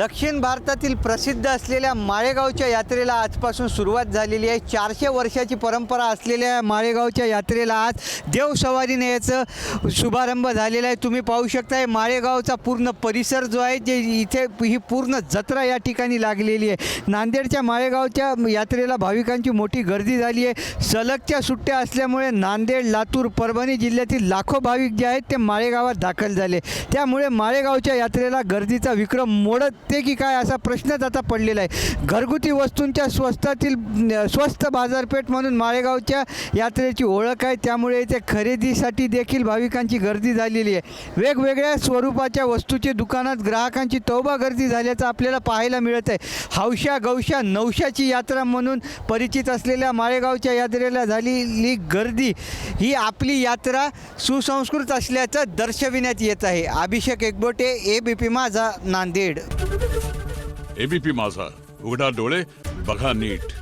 दक्षिण भारतातील प्रसिद्ध असलेल्या माळेगावच्या यात्रेला आजपासून सुरुवात झालेली आहे। 400 वर्षाची परंपरा असलेल्या माळेगावच्या यात्रेला आज देवसवारीने याचं शुभारंभ झालेला आहे। तुम्ही पाहू शकता माळेगावचा पूर्ण परिसर जो आहे जे इथे ही पूर्ण जत्रा या ठिकाणी लागलेली आहे। नांदेडच्या माळेगावच्या यात्रेला भाविकांची मोठी गर्दी झाली आहे। सलगच्या सुट्ट्या असल्यामुळे नांदेड, लातूर, परभणी जिल्ह्यातील लाखो भाविक जे आहेत ते माळेगावात दाखल झाले। त्यामुळे माळेगावच्या यात्रेला गर्दीचा विक्रम मोडते की काय असा प्रश्नच आता पडलेला आहे। घरगुती वस्तूंच्या स्वस्त बाजारपेठ म्हणून माळेगावच्या यात्रेची ओळख आहे। त्यामुळे इथे खरेदीसाठी देखील भाविकांची गर्दी झालेली आहे। वेगवेगळ्या स्वरूपाच्या वस्तूचे दुकानात ग्राहकांची तौबा गर्दी झाल्याचं आपल्याला पाहायला मिळत आहे। हौशा गौशा नवशाची यात्रा म्हणून परिचित असलेल्या माळेगावच्या यात्रेला झालेली गर्दी ही आपली यात्रा सुसंस्कृत असल्याचं दर्शविण्यात येत आहे। अभिषेक एकबोटे, ABP माझा, नांदेड। ABP माझा, उघडा डोळे बघा नीट।